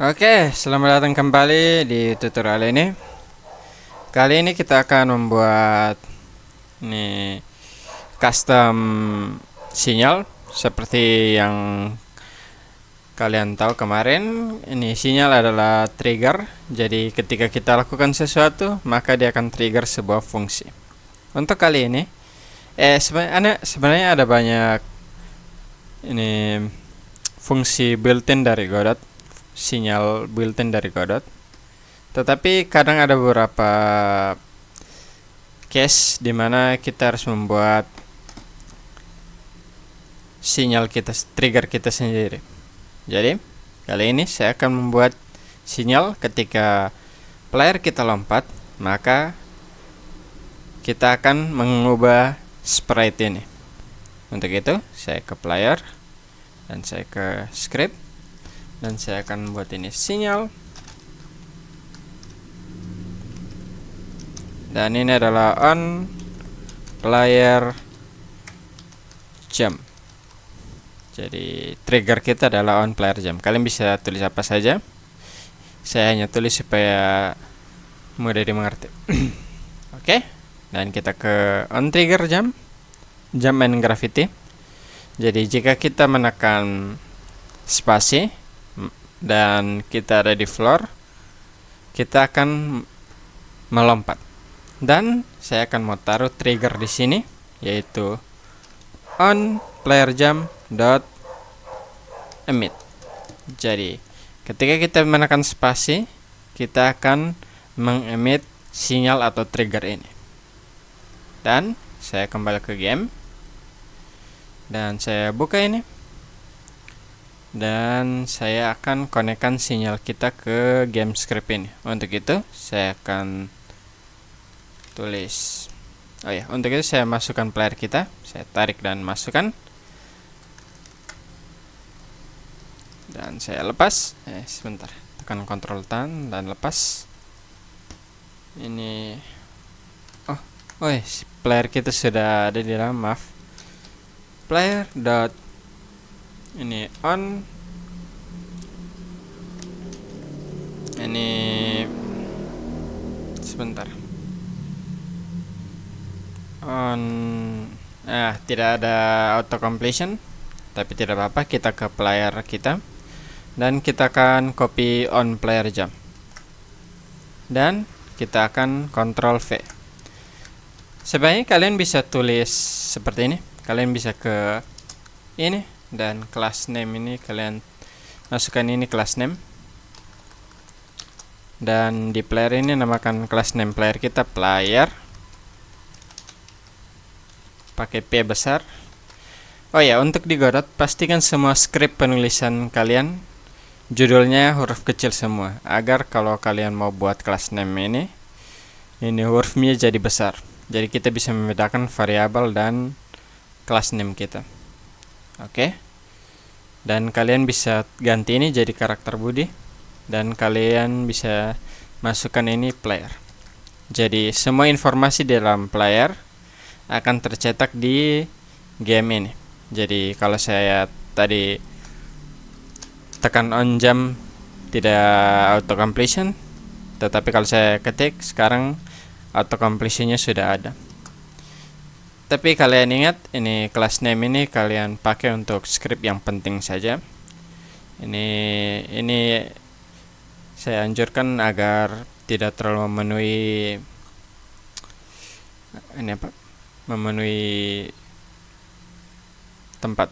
Oke, selamat datang kembali di tutorial ini. Kali ini kita akan membuat ini custom sinyal seperti yang kalian tahu kemarin. Ini sinyal adalah trigger. Jadi ketika kita lakukan sesuatu, maka dia akan trigger sebuah fungsi. Untuk kali ini, sebenarnya ada banyak ini fungsi built-in dari Godot, sinyal built-in dari Godot. Tetapi kadang ada beberapa case di mana kita harus membuat sinyal kita, trigger kita sendiri. Jadi, kali ini saya akan membuat sinyal ketika player kita lompat, maka kita akan mengubah sprite ini. Untuk itu, saya ke player dan saya ke script dan saya akan membuat ini sinyal. Dan ini adalah on player jump. Jadi trigger kita adalah on player jump. Kalian bisa tulis apa saja. Saya hanya tulis supaya mudah dimengerti. Oke. Dan kita ke on trigger jump and gravity. Jadi jika kita menekan spasi dan kita ada di floor, kita akan melompat. Dan saya akan mau taruh trigger di sini, yaitu on player jump dot emit. Jadi ketika kita menekan spasi, kita akan mengemit sinyal atau trigger ini. Dan saya kembali ke game dan saya buka ini, dan saya akan konekkan sinyal kita ke game script ini. Untuk itu saya akan tulis, untuk itu saya masukkan player kita, saya tarik dan masukkan, dan saya lepas. Sebentar, tekan Ctrl Tan dan lepas. Ini player kita sudah ada di dalam. Maaf, player dot ini on, ini sebentar, on tidak ada auto completion, tapi tidak apa-apa. Kita ke player kita dan kita akan copy on player jump dan kita akan Ctrl V. Sebenarnya kalian bisa tulis seperti ini. Kalian bisa ke ini dan class name ini kalian masukkan ini class name, dan di player ini namakan class name player kita player pakai P besar. Untuk di Godot pastikan semua script penulisan kalian judulnya huruf kecil semua, agar kalau kalian mau buat class name ini hurufnya jadi besar. Jadi kita bisa membedakan variabel dan class name kita. Oke. Dan kalian bisa ganti ini jadi karakter body, dan kalian bisa masukkan ini player. Jadi semua informasi dalam player akan tercetak di game ini. Jadi kalau saya tadi tekan on jump tidak auto completion, tetapi kalau saya ketik sekarang auto completionnya sudah ada. Tapi kalian ingat, ini class name ini kalian pakai untuk script yang penting saja. Ini saya anjurkan agar tidak terlalu memenuhi tempat,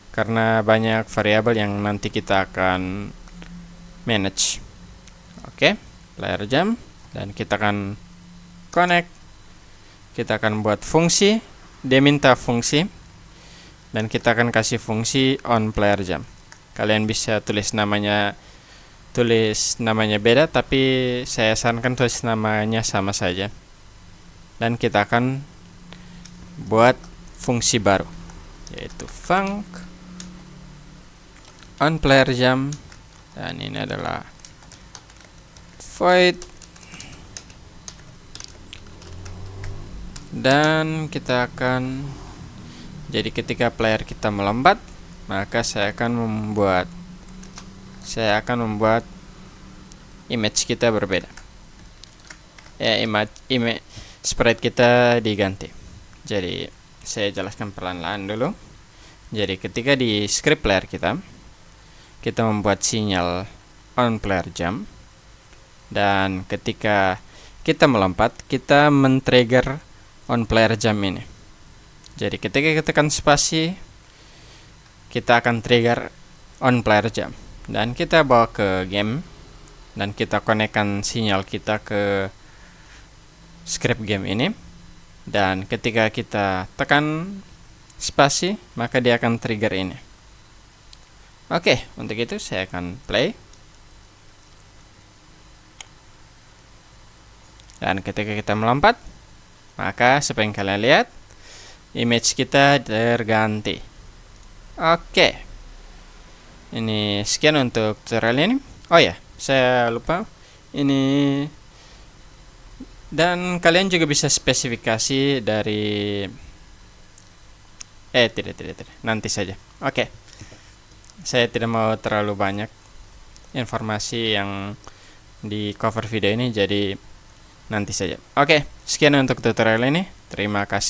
karena banyak variabel yang nanti kita akan manage. Oke, player jump dan kita akan connect. Kita akan buat fungsi, dia minta fungsi, dan kita akan kasih fungsi on player jump. Kalian bisa tulis namanya beda, tapi saya sarankan tulis namanya sama saja. Dan kita akan buat fungsi baru, yaitu func on player jump, dan ini adalah void, dan kita akan, jadi ketika player kita melompat, maka saya akan membuat saya akan membuat image kita berbeda. Image sprite kita diganti. Jadi saya jelaskan pelan-pelan dulu. Jadi ketika di script player kita membuat sinyal on player jump, dan ketika kita melompat, kita men-trigger on player jump ini. Jadi ketika kita tekan spasi, kita akan trigger on player jump, dan kita bawa ke game, dan kita konekkan sinyal kita ke script game ini. Dan ketika kita tekan spasi, maka dia akan trigger ini. Oke, untuk itu saya akan play. Dan ketika kita melompat, maka seperti yang kalian lihat, image kita terganti. Oke, ini sekian untuk tutorial ini. Oh ya, saya lupa ini. Dan kalian juga bisa spesifikasi dari tidak, nanti saja. Oke. Saya tidak mau terlalu banyak informasi yang di cover video ini, jadi nanti saja. Oke, sekian untuk tutorial ini. Terima kasih.